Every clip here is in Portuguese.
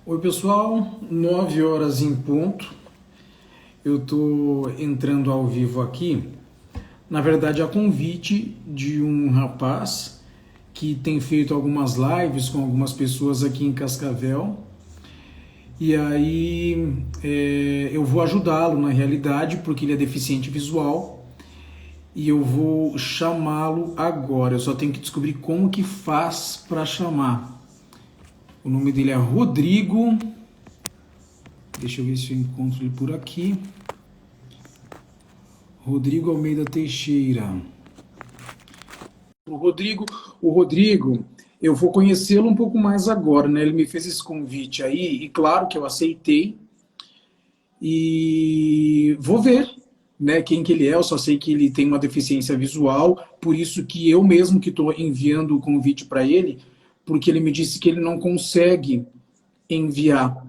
Oi pessoal, 9 horas em ponto. Eu estou entrando ao vivo aqui, na verdade a convite de um rapaz que tem feito algumas lives com algumas pessoas aqui em Cascavel. E aí eu vou ajudá-lo na realidade, porque ele é deficiente visual. E eu vou chamá-lo agora. Eu só tenho que descobrir como que faz para chamar. O nome dele é Rodrigo. Deixa eu ver se eu encontro ele por aqui. Rodrigo Almeida Teixeira. O Rodrigo, eu vou conhecê-lo um pouco mais agora, né? Ele me fez esse convite aí, e claro que eu aceitei. E vou ver, né, quem que ele é. Eu só sei que ele tem uma deficiência visual, por isso que eu mesmo que estou enviando o convite para ele, porque ele me disse que ele não consegue enviar,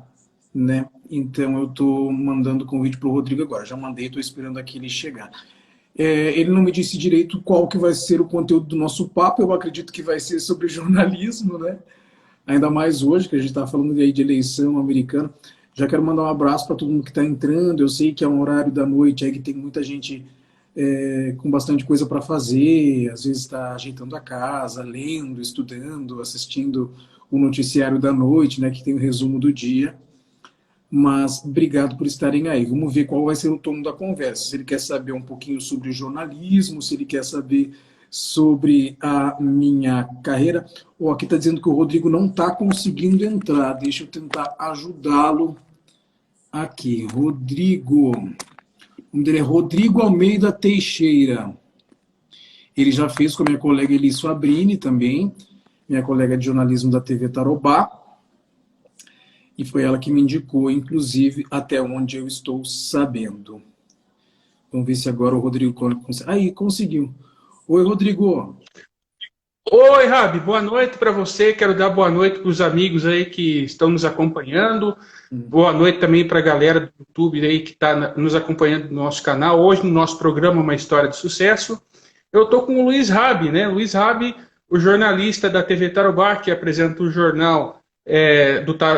né? Então eu estou mandando o convite para o Rodrigo agora. Já mandei, estou esperando aqui ele chegar. Ele não me disse direito qual que vai ser o conteúdo do nosso papo. Eu acredito que vai ser sobre jornalismo, né? Ainda mais hoje, que a gente está falando aí de eleição americana. Já quero mandar um abraço para todo mundo que está entrando. Eu sei que é um horário da noite aí que tem muita gente com bastante coisa para fazer. Às vezes está ajeitando a casa, lendo, estudando, assistindo o noticiário da noite, né? Que tem o resumo do dia. Mas obrigado por estarem aí. Vamos ver qual vai ser o tom da conversa. Se ele quer saber um pouquinho sobre jornalismo, se ele quer saber sobre a minha carreira. Ou aqui está dizendo que o Rodrigo não está conseguindo entrar. Deixa eu tentar ajudá-lo aqui. Rodrigo. O nome dele é Rodrigo Almeida Teixeira. Ele já fez com a minha colega Eli Suabrini também, minha colega de jornalismo da TV Tarobá. E foi ela que me indicou, inclusive, até onde eu estou sabendo. Vamos ver se agora o Rodrigo consegue. Aí, conseguiu. Oi, Rodrigo. Oi, Rabi, boa noite para você. Quero dar boa noite para os amigos aí que estão nos acompanhando. Boa noite também para a galera do YouTube aí que está nos acompanhando no nosso canal. Hoje, no nosso programa Uma História de Sucesso, eu estou com o Luiz Rabi, né? Luiz Rabi, o jornalista da TV Tarobá, que apresenta o jornal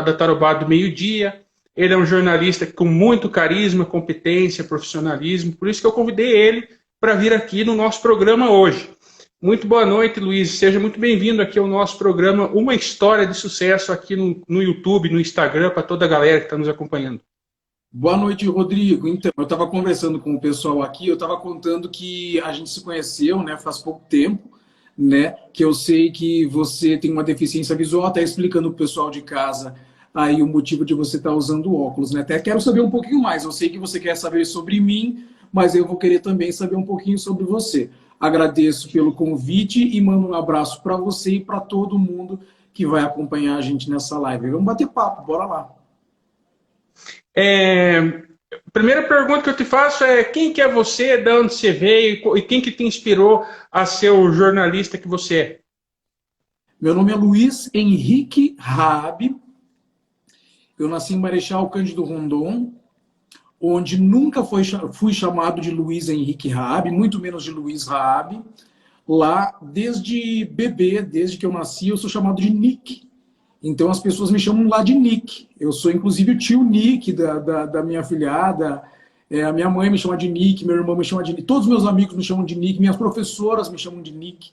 da Tarobá do meio-dia. Ele é um jornalista com muito carisma, competência, profissionalismo. Por isso que eu convidei ele para vir aqui no nosso programa hoje. Muito boa noite, Luiz. Seja muito bem-vindo aqui ao nosso programa Uma História de Sucesso aqui no YouTube, no Instagram, para toda a galera que está nos acompanhando. Boa noite, Rodrigo. Então, eu estava conversando com o pessoal aqui, eu estava contando que a gente se conheceu, né, faz pouco tempo, né, que eu sei que você tem uma deficiência visual, até explicando para o pessoal de casa aí o motivo de você estar usando óculos, né? Até quero saber um pouquinho mais. Eu sei que você quer saber sobre mim, mas eu vou querer também saber um pouquinho sobre você. Agradeço pelo convite e mando um abraço para você e para todo mundo que vai acompanhar a gente nessa live. Vamos bater papo, bora lá. A primeira pergunta que eu te faço é quem que é você, de onde você veio e quem que te inspirou a ser o jornalista que você é? Meu nome é Luiz Henrique Raab. Eu nasci em Marechal Cândido Rondon, onde nunca fui chamado de Luiz Henrique Raab, muito menos de Luiz Raab. Lá, desde bebê, desde que eu nasci, eu sou chamado de Nick. Então as pessoas me chamam lá de Nick. Eu sou inclusive o tio Nick da minha filhada. A minha mãe me chama de Nick, meu irmão me chama de Nick, todos os meus amigos me chamam de Nick, minhas professoras me chamam de Nick.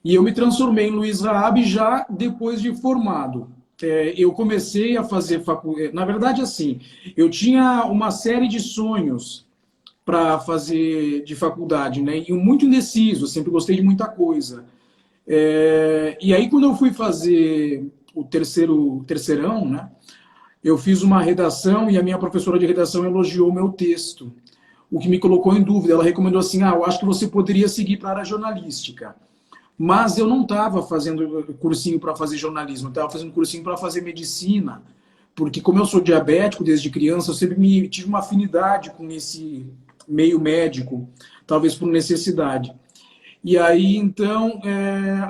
E eu me transformei em Luiz Raab já depois de formado. Eu comecei a fazer faculdade. Na verdade, assim, eu tinha uma série de sonhos para fazer de faculdade, né? E muito indeciso, sempre gostei de muita coisa. E aí, quando eu fui fazer o terceirão, né? Eu fiz uma redação e a minha professora de redação elogiou o meu texto, o que me colocou em dúvida. Ela recomendou assim: eu acho que você poderia seguir para a área jornalística. Mas eu não estava fazendo cursinho para fazer jornalismo, eu estava fazendo cursinho para fazer medicina, porque como eu sou diabético desde criança, eu sempre tive uma afinidade com esse meio médico, talvez por necessidade. E aí, então,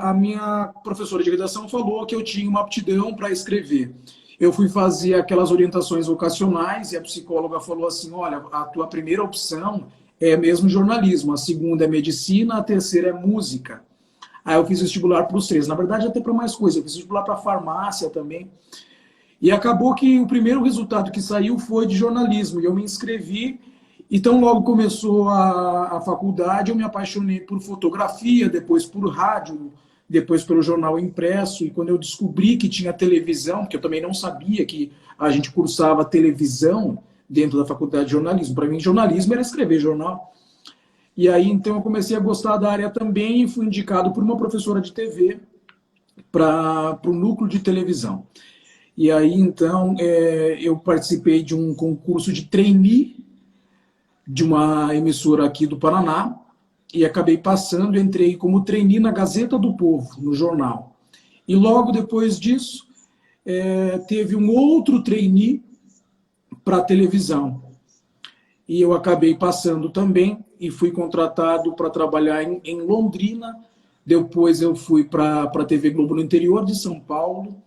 a minha professora de redação falou que eu tinha uma aptidão para escrever. Eu fui fazer aquelas orientações vocacionais e a psicóloga falou assim: olha, a tua primeira opção é mesmo jornalismo, a segunda é medicina, a terceira é música. Aí eu fiz vestibular para os três. Na verdade, até para mais coisas. Eu fiz vestibular para farmácia também. E acabou que o primeiro resultado que saiu foi de jornalismo, e eu me inscrevi, então logo começou a faculdade, eu me apaixonei por fotografia, depois por rádio, depois pelo jornal impresso, e quando eu descobri que tinha televisão, porque eu também não sabia que a gente cursava televisão dentro da faculdade de jornalismo, para mim jornalismo era escrever jornal. E aí então eu comecei a gostar da área também e fui indicado por uma professora de TV para o núcleo de televisão. E aí, então, eu participei de um concurso de trainee de uma emissora aqui do Paraná e acabei passando, entrei como trainee na Gazeta do Povo, no jornal. E logo depois disso, teve um outro trainee para televisão. E eu acabei passando também e fui contratado para trabalhar em Londrina. Depois eu fui para a TV Globo no interior de São Paulo.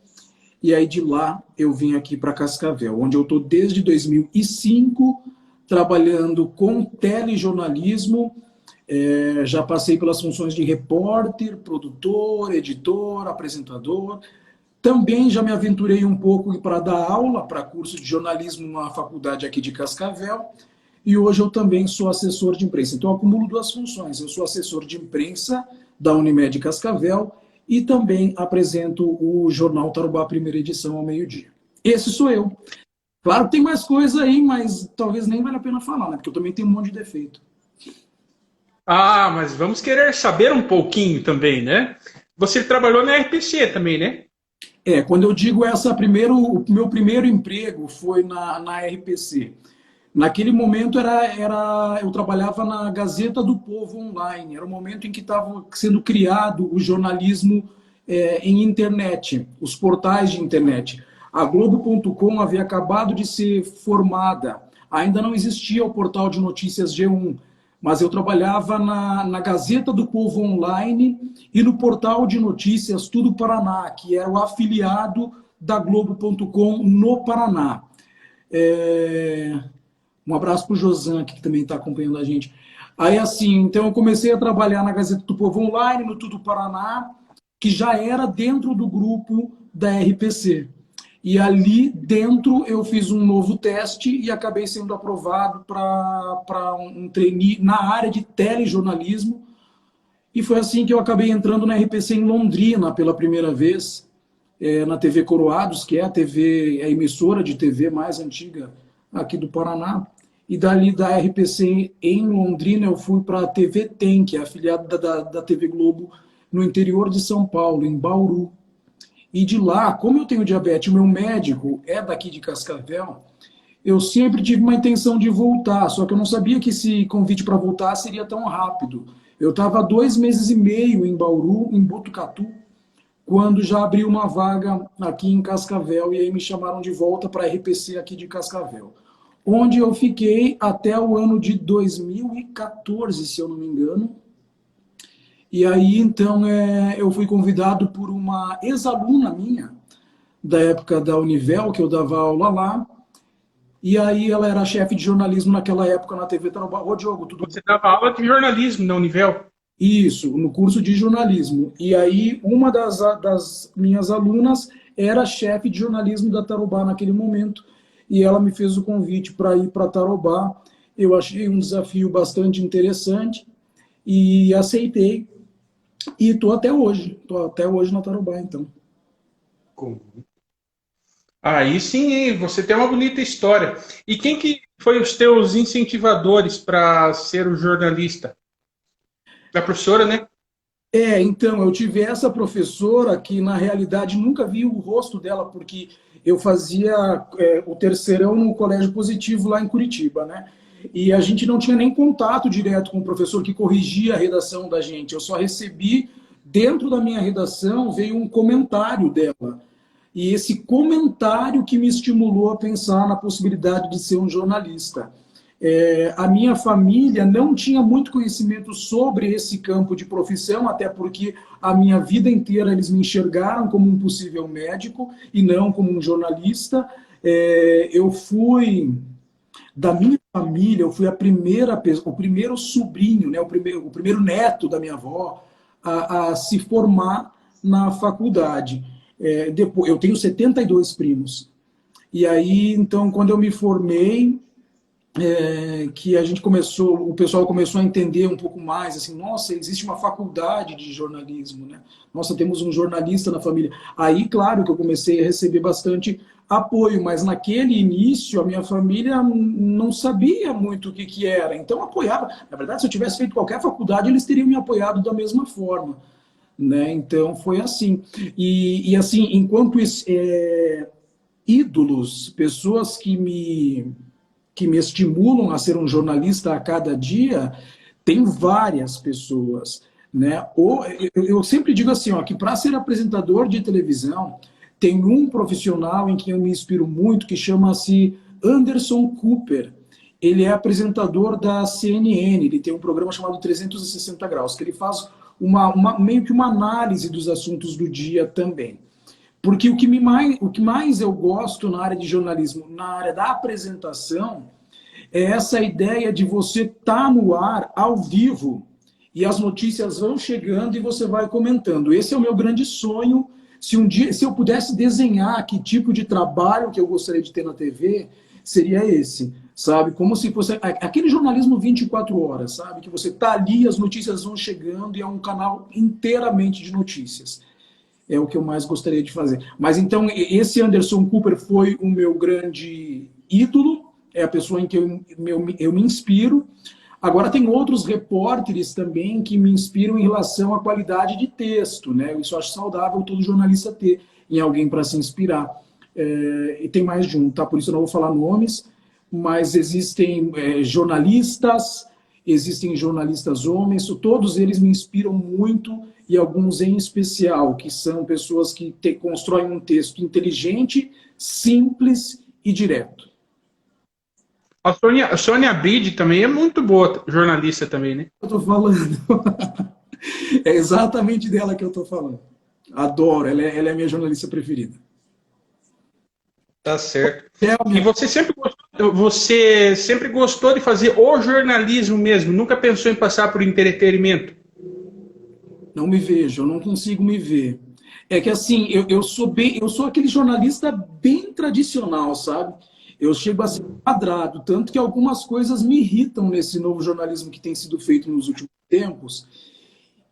E aí de lá eu vim aqui para Cascavel, onde eu estou desde 2005 trabalhando com telejornalismo. Já passei pelas funções de repórter, produtor, editor, apresentador. Também já me aventurei um pouco para dar aula para curso de jornalismo numa faculdade aqui de Cascavel. E hoje eu também sou assessor de imprensa. Então eu acumulo duas funções. Eu sou assessor de imprensa da Unimed Cascavel e também apresento o Jornal Tarubá, primeira edição, ao meio-dia. Esse sou eu. Claro que tem mais coisa aí, mas talvez nem vale a pena falar, né? Porque eu também tenho um monte de defeito. Ah, mas vamos querer saber um pouquinho também, né? Você trabalhou na RPC também, né? Quando eu digo o meu primeiro emprego foi na RPC. Naquele momento eu trabalhava na Gazeta do Povo Online. Era o momento em que estava sendo criado o jornalismo em internet, os portais de internet. A Globo.com havia acabado de ser formada. Ainda não existia o portal de notícias G1, mas eu trabalhava na Gazeta do Povo Online e no portal de notícias Tudo Paraná, que era o afiliado da Globo.com no Paraná. Um abraço para o Josan, que também está acompanhando a gente. Aí, assim, então eu comecei a trabalhar na Gazeta do Povo Online, no Tudo Paraná, que já era dentro do grupo da RPC. E ali dentro eu fiz um novo teste e acabei sendo aprovado para um trainee na área de telejornalismo. E foi assim que eu acabei entrando na RPC em Londrina pela primeira vez, na TV Coroados, que é a emissora de TV mais antiga aqui do Paraná. E dali da RPC em Londrina eu fui para a TV Tem, que é afiliada da TV Globo no interior de São Paulo, em Bauru. E de lá, como eu tenho diabetes, o meu médico é daqui de Cascavel, eu sempre tive uma intenção de voltar, só que eu não sabia que esse convite para voltar seria tão rápido. Eu estava 2 meses e meio em Bauru, em Botucatu, quando já abriu uma vaga aqui em Cascavel, e aí me chamaram de volta para a RPC aqui de Cascavel, onde eu fiquei até o ano de 2014, se eu não me engano. E aí, então, eu fui convidado por uma ex-aluna minha, da época da Univel, que eu dava aula lá, e aí ela era chefe de jornalismo naquela época na TV Tarobá. Ô, Diogo, tudo bem? Você dava aula de jornalismo na Univel? Isso, no curso de jornalismo. E aí, uma das minhas alunas era chefe de jornalismo da Tarobá naquele momento, e ela me fez o convite para ir para Tarobá. Eu achei um desafio bastante interessante e aceitei. E estou até hoje na Tarobá, então. Aí sim, você tem uma bonita história. E quem que foi os teus incentivadores para ser o jornalista? Da professora, né? Então, eu tive essa professora que, na realidade, nunca vi o rosto dela, porque eu fazia o terceirão no Colégio Positivo, lá em Curitiba, né? E a gente não tinha nem contato direto com o professor que corrigia a redação da gente. Eu só recebi, dentro da minha redação, veio um comentário dela. E esse comentário que me estimulou a pensar na possibilidade de ser um jornalista. A minha família não tinha muito conhecimento sobre esse campo de profissão, até porque a minha vida inteira eles me enxergaram como um possível médico e não como um jornalista. Eu fui, da minha família, eu fui o primeiro sobrinho, né, o primeiro neto da minha avó a se formar na faculdade. Depois, eu tenho 72 primos. E aí, então, quando eu me formei, que a gente começou, o pessoal começou a entender um pouco mais, assim, nossa, existe uma faculdade de jornalismo, né? Nossa, temos um jornalista na família. Aí, claro que eu comecei a receber bastante apoio, mas naquele início a minha família não sabia muito o que que era, então apoiava. Na verdade, se eu tivesse feito qualquer faculdade, eles teriam me apoiado da mesma forma, né? Então foi assim. E assim, enquanto ídolos, pessoas que me estimulam a ser um jornalista a cada dia, tem várias pessoas, né? Ou, eu sempre digo assim, ó, que para ser apresentador de televisão, tem um profissional em quem eu me inspiro muito, que chama-se Anderson Cooper. Ele é apresentador da CNN, ele tem um programa chamado 360 Graus, que ele faz meio que uma análise dos assuntos do dia também. Porque o que mais eu gosto na área de jornalismo, na área da apresentação, é essa ideia de você estar no ar, ao vivo, e as notícias vão chegando e você vai comentando. Esse é o meu grande sonho. Se eu pudesse desenhar que tipo de trabalho que eu gostaria de ter na TV, seria esse, sabe? Como se fosse aquele jornalismo 24 horas, sabe? Que você está ali, as notícias vão chegando e é um canal inteiramente de notícias. É o que eu mais gostaria de fazer. Mas então, esse Anderson Cooper foi o meu grande ídolo, é a pessoa em que eu me inspiro. Agora, tem outros repórteres também que me inspiram em relação à qualidade de texto, né? Isso eu acho saudável todo jornalista ter em alguém para se inspirar. E tem mais de um, tá? Por isso eu não vou falar nomes, mas existem jornalistas homens, todos eles me inspiram muito, e alguns em especial, que são pessoas que constroem um texto inteligente, simples e direto. A Sônia Bride também é muito boa jornalista também, né? Eu estou falando. É exatamente dela que eu estou falando. Adoro, ela é a minha jornalista preferida. Tá certo. E você sempre gostou de fazer o jornalismo mesmo? Nunca pensou em passar por entretenimento? Não me vejo, eu não consigo me ver. É que assim, eu sou aquele jornalista bem tradicional, sabe? Eu chego a ser quadrado, tanto que algumas coisas me irritam nesse novo jornalismo que tem sido feito nos últimos tempos.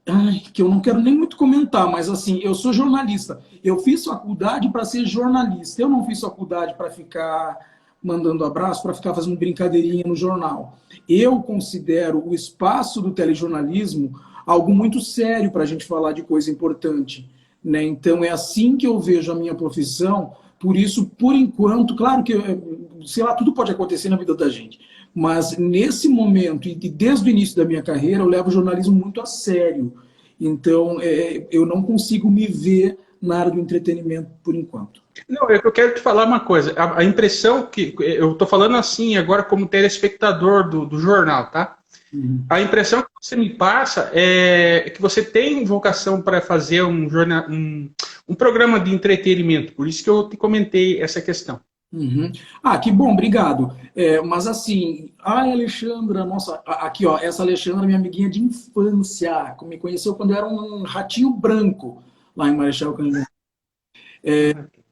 Ai, que eu não quero nem muito comentar, mas assim, eu sou jornalista. Eu fiz faculdade para ser jornalista. Eu não fiz faculdade para ficar mandando abraço, para ficar fazendo brincadeirinha no jornal. Eu considero o espaço do telejornalismo algo muito sério para a gente falar de coisa importante, né? Então é assim que eu vejo a minha profissão. Por isso, por enquanto, claro que, sei lá, tudo pode acontecer na vida da gente. Mas nesse momento, e desde o início da minha carreira, eu levo o jornalismo muito a sério. Então, eu não consigo me ver na área do entretenimento por enquanto. Não, eu quero te falar uma coisa. A impressão que... Eu estou falando assim agora como telespectador do jornal, tá? Uhum. A impressão que você me passa é que você tem vocação para fazer um programa de entretenimento. Por isso que eu te comentei essa questão. Uhum. Ah, que bom, obrigado. Mas assim, ai, Alexandra, nossa, aqui ó, essa Alexandra é minha amiguinha de infância, me conheceu quando eu era um ratinho branco lá em Marechal Cândido.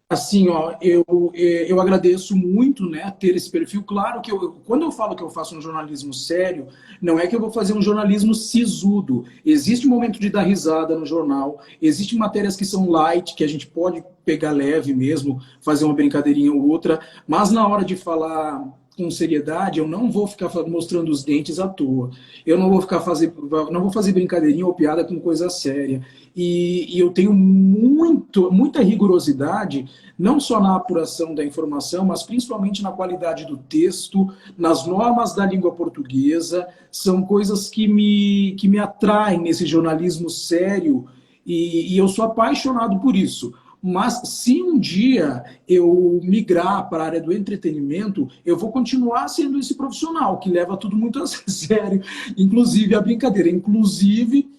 Assim, ó, eu agradeço muito, né, ter esse perfil. Claro que quando eu falo que eu faço um jornalismo sério, não é que eu vou fazer um jornalismo sisudo. Existe um momento de dar risada no jornal, existem matérias que são light, que a gente pode pegar leve mesmo, fazer uma brincadeirinha ou outra, mas na hora de falar com seriedade, eu não vou ficar mostrando os dentes à toa. Eu não vou fazer brincadeirinha ou piada com coisa séria. E eu tenho muita rigorosidade, não só na apuração da informação, mas principalmente na qualidade do texto, nas normas da língua portuguesa. São coisas que me atraem nesse jornalismo sério, e eu sou apaixonado por isso. Mas se um dia eu migrar para a área do entretenimento, eu vou continuar sendo esse profissional que leva tudo muito a sério, inclusive a brincadeira. Inclusive,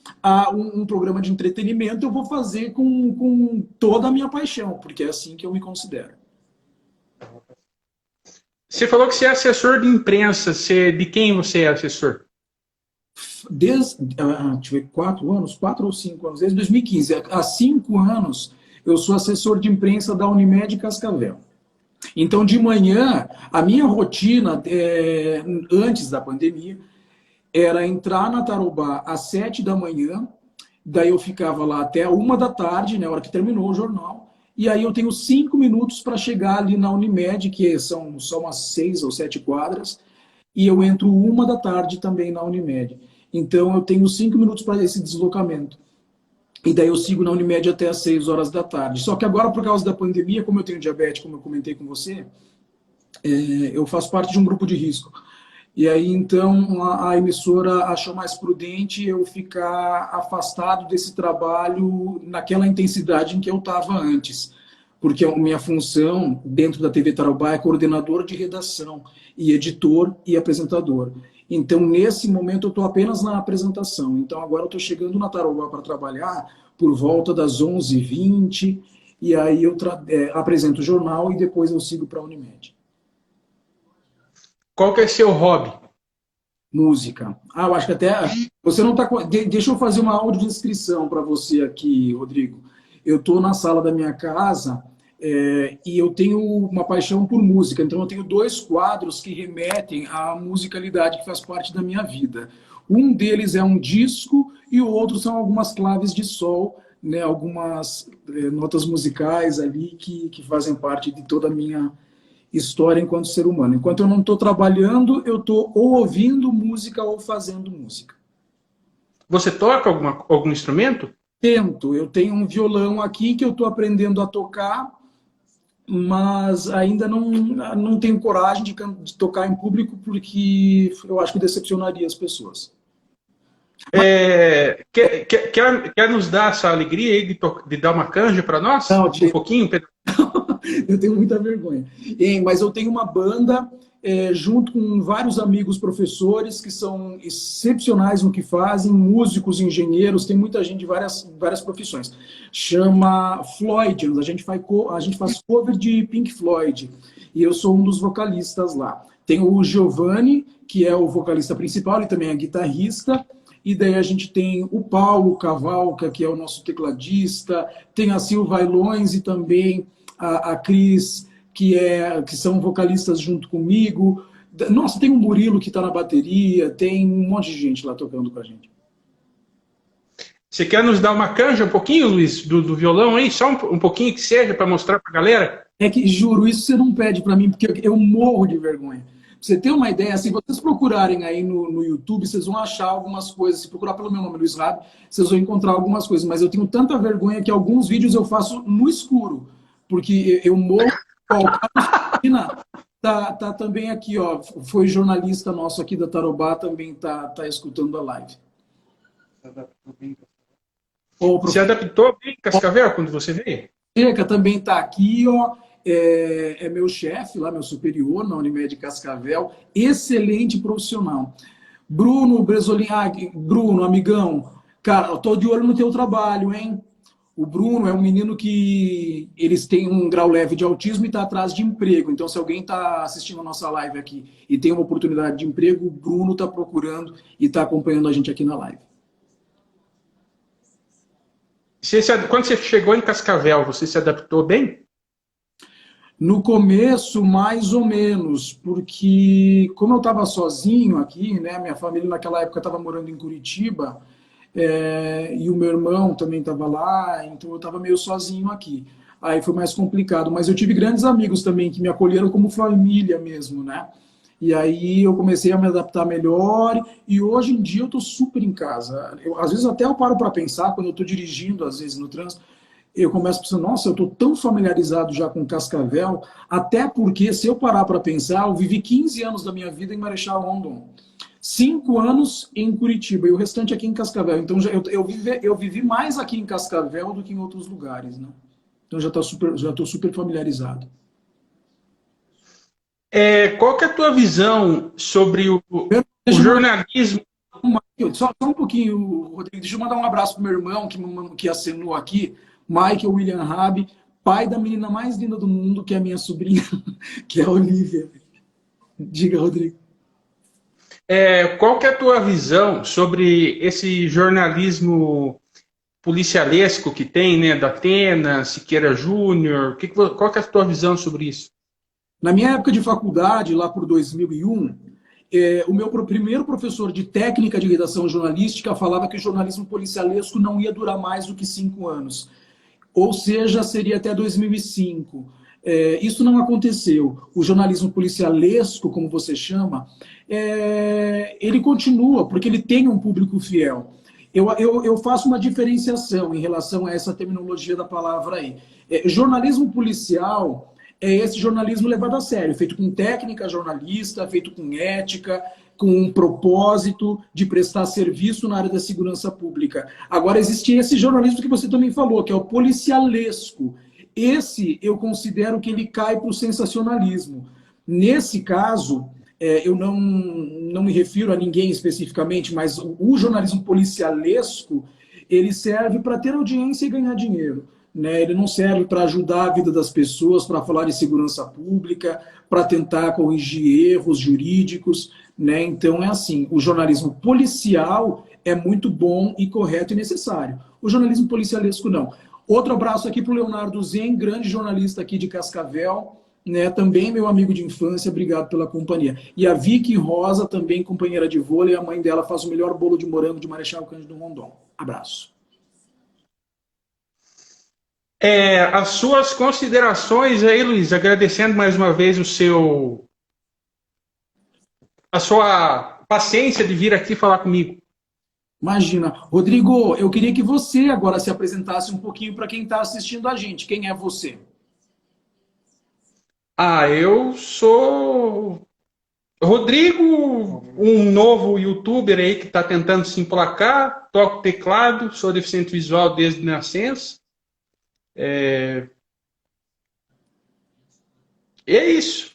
um programa de entretenimento eu vou fazer com toda a minha paixão, porque é assim que eu me considero. Você falou que você é assessor de imprensa. De quem você é assessor? Deixa eu ver, 4 ou 5 anos, desde 2015. Há 5 anos eu sou assessor de imprensa da Unimed Cascavel. Então, de manhã, a minha rotina, antes da pandemia, era entrar na Tarobá às 7 da manhã, daí eu ficava lá até a 1 da tarde, na hora que terminou o jornal, e aí eu tenho 5 minutos para chegar ali na Unimed, que são só umas 6 ou 7 quadras, e eu entro 1 da tarde também na Unimed. Então eu tenho 5 minutos para esse deslocamento. E daí eu sigo na Unimed até às 6 horas da tarde. Só que agora, por causa da pandemia, como eu tenho diabetes, como eu comentei com você, eu faço parte de um grupo de risco. E aí, então, a emissora achou mais prudente eu ficar afastado desse trabalho naquela intensidade em que eu estava antes. Porque a minha função dentro da TV Tarobá é coordenador de redação, e editor e apresentador. Então, nesse momento, eu estou apenas na apresentação. Então, agora eu estou chegando na Tarobá para trabalhar por volta das 11h20, e aí eu apresento o jornal e depois eu sigo para a Unimed. Qual que é seu hobby? Música. Eu acho que até você não está. Deixa eu fazer uma audiodescrição para você aqui, Rodrigo. Eu estou na sala da minha casa e eu tenho uma paixão por música. Então eu tenho 2 quadros que remetem à musicalidade que faz parte da minha vida. Um deles é um disco e o outro são algumas claves de sol, né? Algumas notas musicais ali que fazem parte de toda a minha história enquanto ser humano. Enquanto eu não estou trabalhando, eu estou ou ouvindo música ou fazendo música. Você toca algum instrumento? Tento. Eu tenho um violão aqui que eu estou aprendendo a tocar, mas ainda não tenho coragem de tocar em público porque eu acho que decepcionaria as pessoas. Quer nos dar essa alegria aí de dar uma canja para nós? Não, Um pouquinho, Pedro? Eu tenho muita vergonha. Mas eu tenho uma banda junto com vários amigos professores que são excepcionais no que fazem, músicos, engenheiros, tem muita gente de várias profissões. Chama Floydians, a gente faz cover de Pink Floyd, e eu sou um dos vocalistas lá. Tem o Giovanni, que é o vocalista principal, ele também é guitarrista, e daí a gente tem o Paulo Cavalca, que é o nosso tecladista, tem a Silva Ailões e também a Cris, que são vocalistas junto comigo. Nossa, tem um Murilo que está na bateria, tem um monte de gente lá tocando com a gente. Você quer nos dar uma canja um pouquinho, Luiz, do violão aí? Só um pouquinho que seja para mostrar para a galera? É que, juro, isso você não pede para mim, porque eu morro de vergonha. Pra você ter uma ideia, se vocês procurarem aí no YouTube, vocês vão achar algumas coisas. Se procurar pelo meu nome, Luiz Rabi, vocês vão encontrar algumas coisas. Mas eu tenho tanta vergonha que alguns vídeos eu faço no escuro, porque eu morro. Ó, o Carlos tá também aqui, ó. Foi jornalista nosso aqui da Tarobá, também tá escutando a live. Se adaptou bem, Cascavel, quando você veio? Checa também está aqui, ó. É meu chefe lá, meu superior na Unimed Cascavel, excelente profissional. Bruno Bresolin, Bruno, amigão, cara, eu tô de olho no teu trabalho, hein? O Bruno é um menino que eles têm um grau leve de autismo e está atrás de emprego. Então, se alguém está assistindo a nossa live aqui e tem uma oportunidade de emprego, o Bruno está procurando e está acompanhando a gente aqui na live. Quando você chegou em Cascavel, você se adaptou bem? No começo, mais ou menos, porque como eu estava sozinho aqui, né, minha família naquela época estava morando em Curitiba, e o meu irmão também estava lá, então eu estava meio sozinho aqui. Aí foi mais complicado, mas eu tive grandes amigos também que me acolheram como família mesmo, né? E aí eu comecei a me adaptar melhor e hoje em dia eu estou super em casa. Às vezes até eu paro para pensar, quando eu estou dirigindo, às vezes no trânsito, eu começo pensando, nossa, eu estou tão familiarizado já com Cascavel, até porque, se eu parar para pensar, eu vivi 15 anos da minha vida em Marechal Rondon, 5 anos em Curitiba e o restante aqui em Cascavel. Então, eu vivi mais aqui em Cascavel do que em outros lugares, né? Então, já estou super familiarizado. Qual que é a tua visão sobre o jornalismo? Só um pouquinho, Rodrigo. Deixa eu mandar um abraço para o meu irmão que acenou aqui, Michael William Rabi, pai da menina mais linda do mundo, que é a minha sobrinha, que é a Olivia. Diga, Rodrigo. Qual que é a tua visão sobre esse jornalismo policialesco que tem, né, da Atena, Siqueira Júnior? Qual que é a tua visão sobre isso? Na minha época de faculdade, lá por 2001, o meu primeiro professor de técnica de redação jornalística falava que o jornalismo policialesco não ia durar mais do que 5 anos. Ou seja, seria até 2005. Isso não aconteceu. O jornalismo policialesco, como você chama, ele continua, porque ele tem um público fiel. Eu faço uma diferenciação em relação a essa terminologia da palavra aí. Jornalismo policial é esse jornalismo levado a sério, feito com técnica jornalista, feito com ética, com um propósito de prestar serviço na área da segurança pública. Agora, existe esse jornalismo que você também falou, que é o policialesco. Esse, eu considero que ele cai para o sensacionalismo. Nesse caso, eu não me refiro a ninguém especificamente, mas o jornalismo policialesco, ele serve para ter audiência e ganhar dinheiro. Né? Ele não serve para ajudar a vida das pessoas, para falar de segurança pública, para tentar corrigir erros jurídicos. Né? Então, é assim, o jornalismo policial é muito bom e correto e necessário. O jornalismo policialesco, não. Outro abraço aqui para o Leonardo Zen, grande jornalista aqui de Cascavel, né? Também meu amigo de infância, obrigado pela companhia. E a Vicky Rosa, também companheira de vôlei, a mãe dela faz o melhor bolo de morango de Marechal Cândido Rondon. Abraço. As suas considerações aí, Luiz, agradecendo mais uma vez a sua paciência de vir aqui falar comigo. Imagina. Rodrigo, eu queria que você agora se apresentasse um pouquinho para quem está assistindo a gente. Quem é você? Eu sou Rodrigo, um novo youtuber aí que está tentando se emplacar, toco teclado, sou deficiente visual desde nascença. É isso.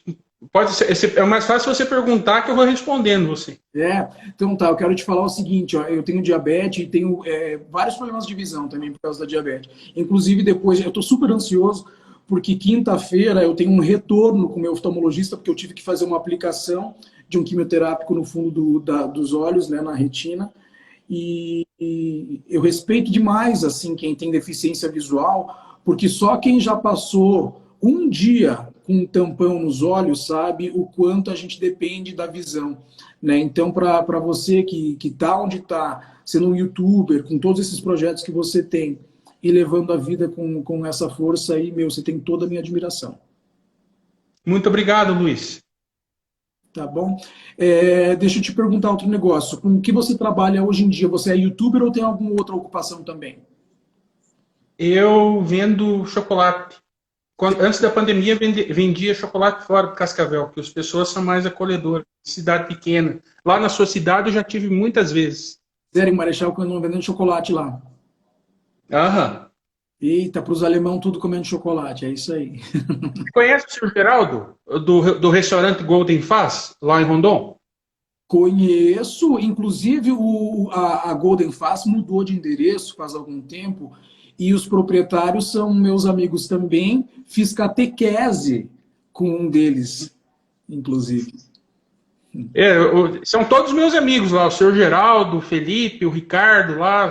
Pode ser, é mais fácil você perguntar que eu vou respondendo você. Então tá, eu quero te falar o seguinte, ó, eu tenho diabetes e tenho vários problemas de visão também por causa da diabetes. Inclusive depois, eu estou super ansioso, porque quinta-feira eu tenho um retorno com o meu oftalmologista, porque eu tive que fazer uma aplicação de um quimioterápico no fundo dos olhos, né, na retina, e eu respeito demais assim quem tem deficiência visual, porque só quem já passou um dia com um tampão nos olhos sabe o quanto a gente depende da visão. Né? Então, para você que está onde está, sendo um youtuber, com todos esses projetos que você tem, e levando a vida com essa força aí, você tem toda a minha admiração. Muito obrigado, Luiz. Tá bom? Deixa eu te perguntar outro negócio. Com o que você trabalha hoje em dia? Você é youtuber ou tem alguma outra ocupação também? Eu vendo chocolate. Antes da pandemia, vendia chocolate fora de Cascavel, porque as pessoas são mais acolhedoras. Cidade pequena. Lá na sua cidade eu já tive muitas vezes. Sério, Marechal, quando não vendendo chocolate lá. Aham. Eita, para os alemão tudo comendo chocolate, é isso aí. Conhece o senhor Geraldo, do restaurante Golden Faz, lá em Rondon? Conheço, inclusive a Golden Faz mudou de endereço faz algum tempo, e os proprietários são meus amigos também. Fiz catequese com um deles, inclusive. São todos meus amigos lá, o senhor Geraldo, o Felipe, o Ricardo lá,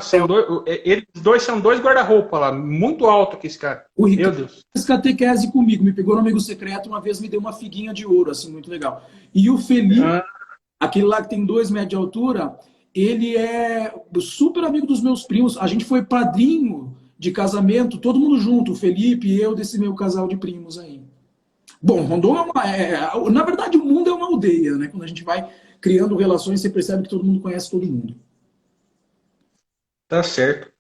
eles dois são dois guarda-roupa lá, muito alto que esse cara. O Ricardo fez catequese comigo, me pegou no amigo secreto, uma vez me deu uma figuinha de ouro, assim, muito legal. E o Felipe, aquele lá que tem 2 metros de altura, ele é super amigo dos meus primos, a gente foi padrinho de casamento, todo mundo junto, o Felipe e eu, desse meu casal de primos aí. Bom, Rondon na verdade, o mundo é uma aldeia, né? Quando a gente vai criando relações, você percebe que todo mundo conhece todo mundo. Tá certo.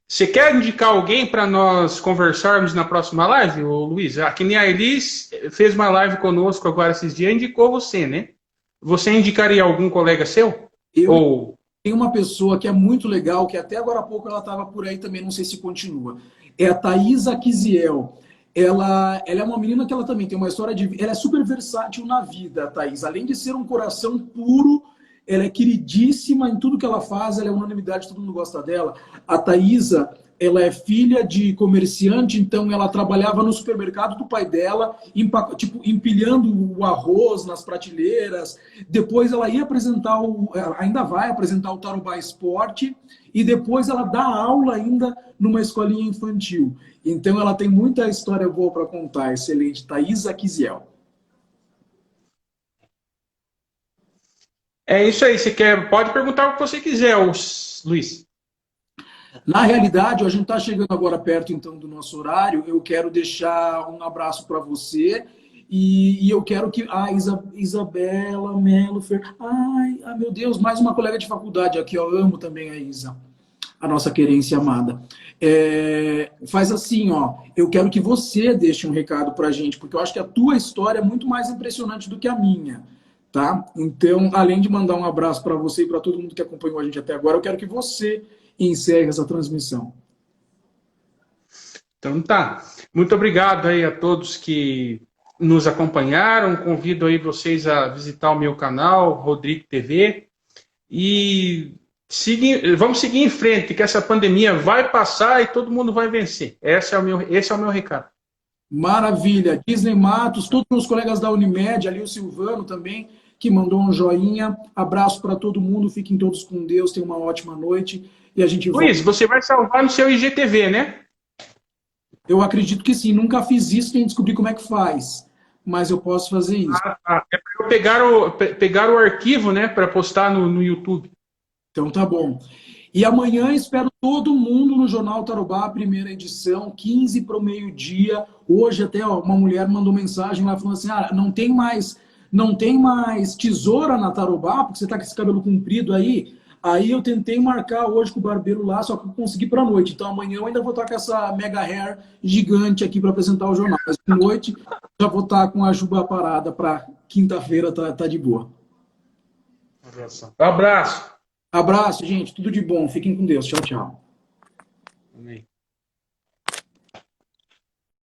Você quer indicar alguém para nós conversarmos na próxima live, Luiz? Que nem a Elis fez uma live conosco agora esses dias, indicou você, né? Você indicaria algum colega seu? Tem uma pessoa que é muito legal, que até agora há pouco ela estava por aí também, não sei se continua. É a Thaisa Kiziel. Ela é uma menina que ela também tem uma história de... Ela é super versátil na vida, a Thaís. Além de ser um coração puro, ela é queridíssima em tudo que ela faz, ela é unanimidade, todo mundo gosta dela. A Thaisa, ela é filha de comerciante, então ela trabalhava no supermercado do pai dela, empilhando o arroz nas prateleiras. Depois ela ia apresentar, ainda vai apresentar o Tarobá Esporte, e depois ela dá aula ainda numa escolinha infantil. Então ela tem muita história boa para contar. Excelente. Thaisa Kiziel. É isso aí, pode perguntar o que você quiser, Luiz. Na realidade, a gente está chegando agora perto então do nosso horário. Eu quero deixar um abraço para você e eu quero que a Isabela Melo ai, meu Deus, mais uma colega de faculdade aqui. Eu amo também a Isa, a nossa querência amada. Faz assim, ó. Eu quero que você deixe um recado para a gente, porque eu acho que a tua história é muito mais impressionante do que a minha. Tá? Então, além de mandar um abraço para você e para todo mundo que acompanhou a gente até agora, eu quero que você encerre essa transmissão. Então tá. Muito obrigado aí a todos que nos acompanharam. Convido aí vocês a visitar o meu canal, Rodrigo TV. E vamos seguir em frente, que essa pandemia vai passar e todo mundo vai vencer. Esse é o meu recado. Maravilha. Disney Matos, todos os meus colegas da Unimed, ali o Silvano também, que mandou um joinha. Abraço para todo mundo, fiquem todos com Deus, tenham uma ótima noite e a gente volta. Luiz, você vai salvar no seu IGTV, né? Eu acredito que sim, nunca fiz isso nem descobri como é que faz, mas eu posso fazer isso. É para eu pegar o arquivo, né, para postar no YouTube. Então tá bom. E amanhã espero todo mundo no Jornal Tarobá, primeira edição, 15 para o meio-dia. Hoje até uma mulher mandou mensagem lá falando assim: não tem mais tesoura na Tarobá, porque você tá com esse cabelo comprido aí. Aí eu tentei marcar hoje com o barbeiro lá, só que eu consegui para noite. Então amanhã eu ainda vou estar com essa mega hair gigante aqui para apresentar o jornal. Mas de noite já vou estar com a juba parada para quinta-feira, tá de boa. Abraço. Abraço, gente. Tudo de bom. Fiquem com Deus. Tchau, tchau. Amém.